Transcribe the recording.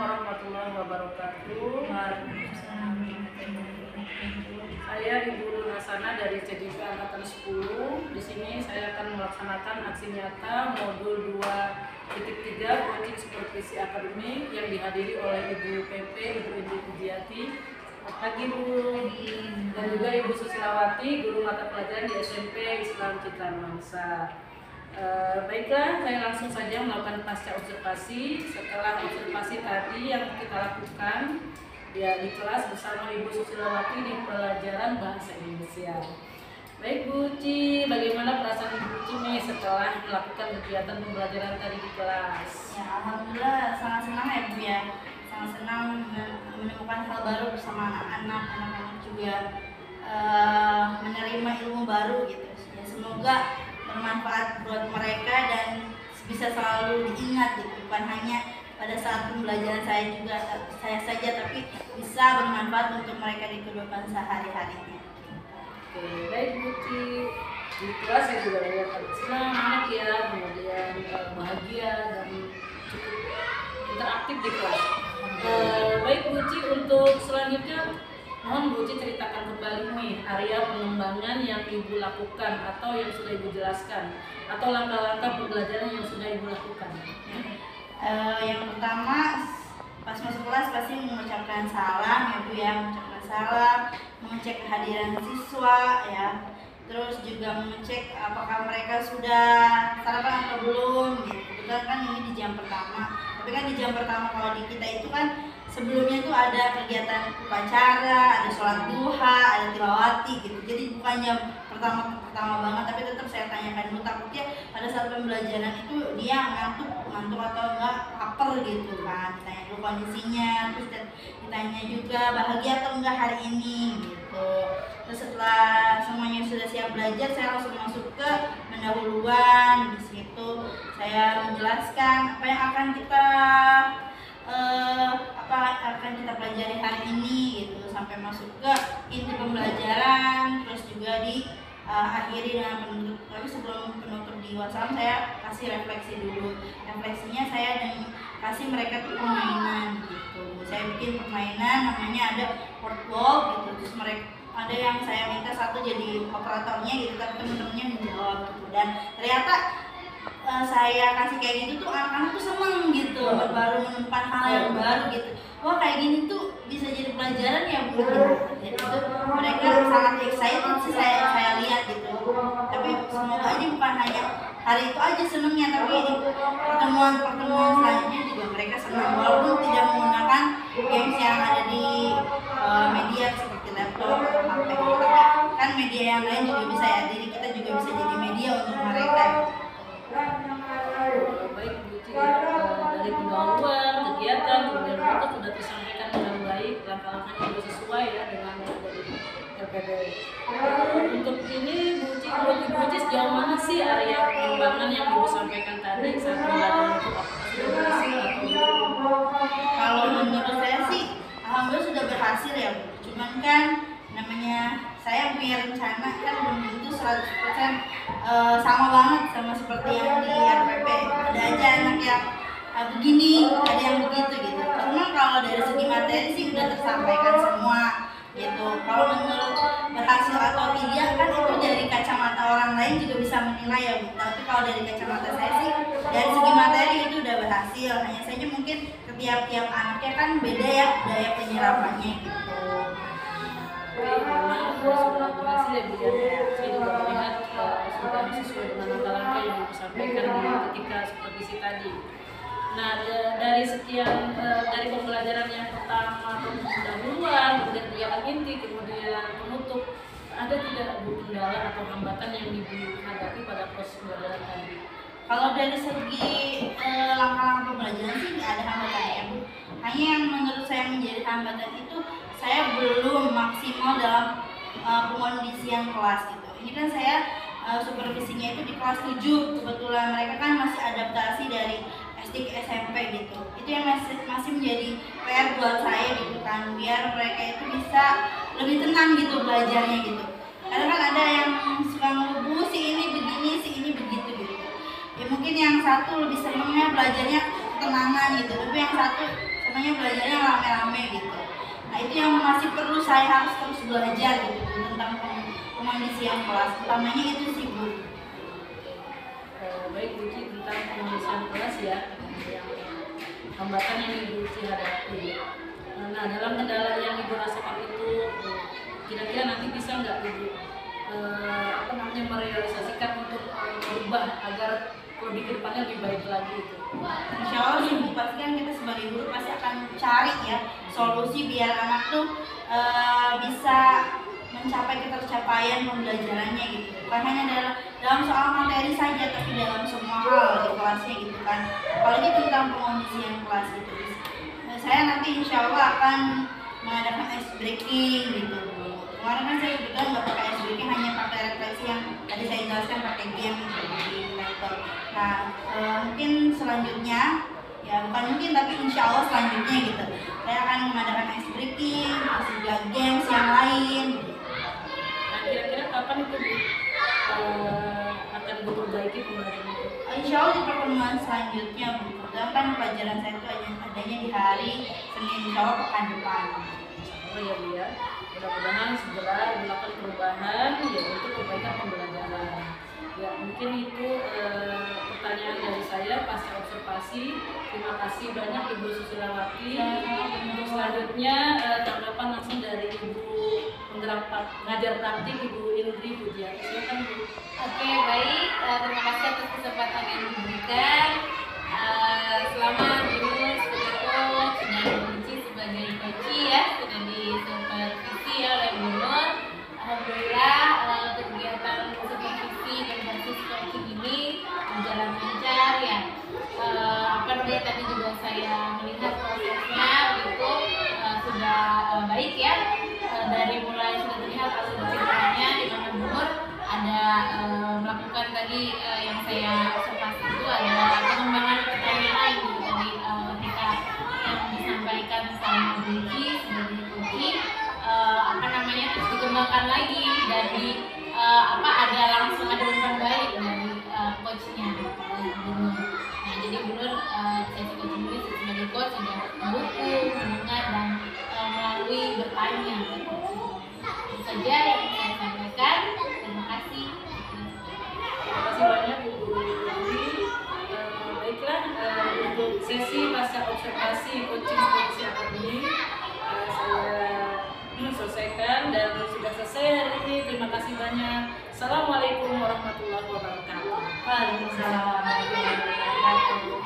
warahmatullahi wabarakatuh. Saya Ibu Nur Hasanah dari CDP Angkatan 10. Di sini saya akan melaksanakan aksi nyata modul 2.3 coaching supervisi akademik yang dihadiri oleh Ibu PP, Ibu Indi Pujiati, pagi Bu, dan juga Ibu Susilawati, guru mata pelajaran di SMP Islam Citra Mangsa. Baiklah, saya langsung saja melakukan pasca observasi. Setelah observasi tadi yang kita lakukan ya di kelas bersama Ibu Susilawati di pelajaran bahasa Indonesia. Baik Bu Ci, bagaimana perasaan Ibu Ci nih setelah melakukan kegiatan pembelajaran tadi di kelas? Ya, alhamdulillah sangat senang ya Bu ya. Sangat senang menemukan hal baru bersama anak-anak juga menerima ilmu baru gitu. Ya, semoga bermanfaat buat mereka dan bisa selalu diingat gitu. Bukan hanya pada saat pembelajaran saya saja, tapi bisa bermanfaat untuk mereka di kehidupan sehari-harinya. Oke, baik Bu Ci. Di kelas saya juga lihat senang anak ya, kemudian bahagia dan cukup interaktif di kelas. Baik Bu Ci, untuk selanjutnya mohon Bu Ci ceritakan kembali nih area pengembangan yang Ibu lakukan atau yang sudah Ibu jelaskan atau langkah-langkah pembelajaran yang sudah Ibu lakukan. Yang pertama pas masuk kelas pasti mengucapkan salam ya Bu ya, mengucapkan salam, mengecek kehadiran siswa ya, terus juga mengecek apakah mereka sudah sarapan atau belum gitu. Kebetulan kan ini di jam pertama, tapi kan di jam pertama kalau di kita itu kan sebelumnya itu ada kegiatan upacara, ada sholat duha, ada tilawati gitu. Jadi bukan jam pertama banget, tapi tetap saya tanyakan dulu, takutnya pada saat pembelajaran itu dia ngantuk atau enggak lapar gitu kan. Ditanya dulu kondisinya, terus ditanya juga bahagia atau enggak hari ini gitu. Terus setelah semuanya sudah siap belajar, saya langsung masuk ke pendahuluan. Di situ saya menjelaskan apa yang akan kita pelajari hari ini gitu, sampai masuk ke inti pembelajaran, terus juga akhiri dengan penutup. Tapi sebelum penutup di WhatsApp saya kasih refleksi dulu. Refleksinya saya dan kasih mereka tuh permainan gitu. Saya bikin permainan namanya ada word walk gitu. Terus mereka ada yang saya minta satu jadi operatornya gitu, tapi teman-temannya menjawab gitu. Dan ternyata saya kasih kayak gitu tuh anak-anak tuh seneng gitu, baru menemukan hal yang baru gitu. Wah, kayak gini tuh bisa jadi pelajaran ya Bu. Jadi itu mereka sangat excited sih saya lihat gitu. Tapi semoga aja bukan hanya hari itu aja senengnya, tapi di pertemuan selanjutnya juga mereka senang, walaupun tidak menggunakan games yang ada di media seperti laptop atau HP. Tapi kan media yang lain juga bisa ya. Jadi kita juga bisa jadi media untuk mereka. Baik Bu Ci, dari pendahuluan kegiatan kemudian itu sudah disampaikan dengan baik, langkah-langkahnya sudah sesuai ya dengan dari LPD. Untuk ini Bu Ci, menurut Ibu Ci sejauh mana sih area pengembangan yang Ibu sampaikan tadi saat pembelajaran itu apakah sudah berhasil atau belum? Kalau menurut saya sih alhamdulillah sudah berhasil ya Bu. Cuman kan namanya saya punya rencana kan belum tentu 100% sama banget sama seperti yang di RPP. Ada aja anak yang begini, ada yang begitu gitu. Cuma kalau dari segi materi sih udah tersampaikan semua gitu. Kalau menurut berhasil atau tidak kan itu dari kacamata orang lain juga bisa menilai ya Bu. Tapi kalau dari kacamata saya sih dari segi materi itu udah berhasil. Hanya saja mungkin tiap anaknya kan beda ya daya penyerapannya gitu. Sudah berhasil ya Bu ya. Saya juga melihat sudah sesuai dengan langkah-langkah yang disampaikan ketika supervisi tadi. Nah, dari sekian dari pembelajaran yang pertama pendahuluan, kemudian kegiatan inti, kemudian penutup, ada tidak Bu kendala atau hambatan yang Ibu hadapi pada proses pembelajaran tadi? Kalau dari segi langkah-langkah pembelajaran sih nggak ada hambatan ya Bu. Hanya yang menurut saya menjadi hambatan itu saya belum maksimal dalam pengondisian kelas gitu. Ini kan saya supervisinya itu di kelas 7, kebetulan mereka kan masih adaptasi dari SD ke SMP gitu. Itu yang masih menjadi PR buat saya gitu kan, biar mereka itu bisa lebih tenang gitu belajarnya gitu. Karena kan ada yang suka ngelubu si ini begini, si ini begitu gitu. Ya mungkin yang satu lebih senangnya belajarnya ketenangan gitu, tapi yang satu temannya belajarnya rame-rame gitu. Nah itu yang masih perlu saya harus terus belajar gitu tentang pengondisian kelas, utamanya itu sih Bu. Baik Bu Ci, tentang pengondisian kelas ya, yang hambatan yang Ibu Ci hadapi. Nah, dalam kendala yang Ibu rasakan itu, kira-kira nanti bisa nggak Ibu merealisasikan untuk berubah agar lebih ke depannya lebih baik lagi itu? Insya Allah sih Bu, pasti kan kita sebagai guru pasti akan cari ya solusi biar anak tuh bisa mencapai ketercapaian pembelajarannya gitu. Bukan hanya dalam soal materi saja, tapi dalam semua hal di kelasnya gitu kan. Apalagi tentang pengondisian kelas gitu. Saya nanti insya Allah akan mengadakan ice breaking gitu. Kemarin kan saya kebetulan nggak pakai ice breaking, hanya pakai refleksi yang tadi saya jelaskan pakai game gitu di laptop. Nah mungkin selanjutnya ya bukan mungkin tapi insya Allah selanjutnya gitu saya akan mengadakan ice breaking, terus juga games yang lain. Nah, kira-kira kapan itu akan diperbaiki pembelajaran itu? Insya Allah di pertemuan selanjutnya Bu. Kebetulan kan pelajaran saya itu adanya di hari Senin, insya Allah pekan depan. Oh ya Bu ya, mudah-mudahan segera dilakukan perubahan ya untuk perbaikan pembelajaran. Ya mungkin itu pertanyaan dari saya pasca observasi. Terima kasih banyak Ibu Susilawati. Untuk selanjutnya tanggapan langsung dari Ibu pengajar praktik Ibu Indri Pujiati. Silakan Bu. Oke, baik. Terima kasih atas kesempatan yang diberikan. Selamat dulu sebagai coach dan Bunci sebagai coach ya, sudah disupervisi oleh Bu Nur. Alhamdulillah kegiatan supervisi dan basis coaching ini berjalan lancar ya. Tadi juga saya melihat prosesnya begitu sudah baik ya. Dari mulai sudah terlihat hasil kecintaannya di mana Bu Nur ada melakukan tadi yang saya observasi itu ada pengembangan pertanyaan gitu tadi ketika yang disampaikan sama Bunci sebagai coaching terus dikembangkan lagi dari ada langsung ada umpan balik dari coachnya Bu Nur. Nah jadi Bu Nur sesi coaching ini sebagai coach sudah mendukung, mendengar dan melalui bertanya. Itu saja yang saya sampaikan. Terima kasih. Terima kasih banyak Bu Indri. Baiklah, untuk sesi pasca observasi coaching supervisi akademi saya selesaikan dan sudah selesai hari ini. Terima kasih banyak. Assalamualaikum warahmatullahi wabarakatuh. Waalaikumsalam warahmatullahi wabarakatuh.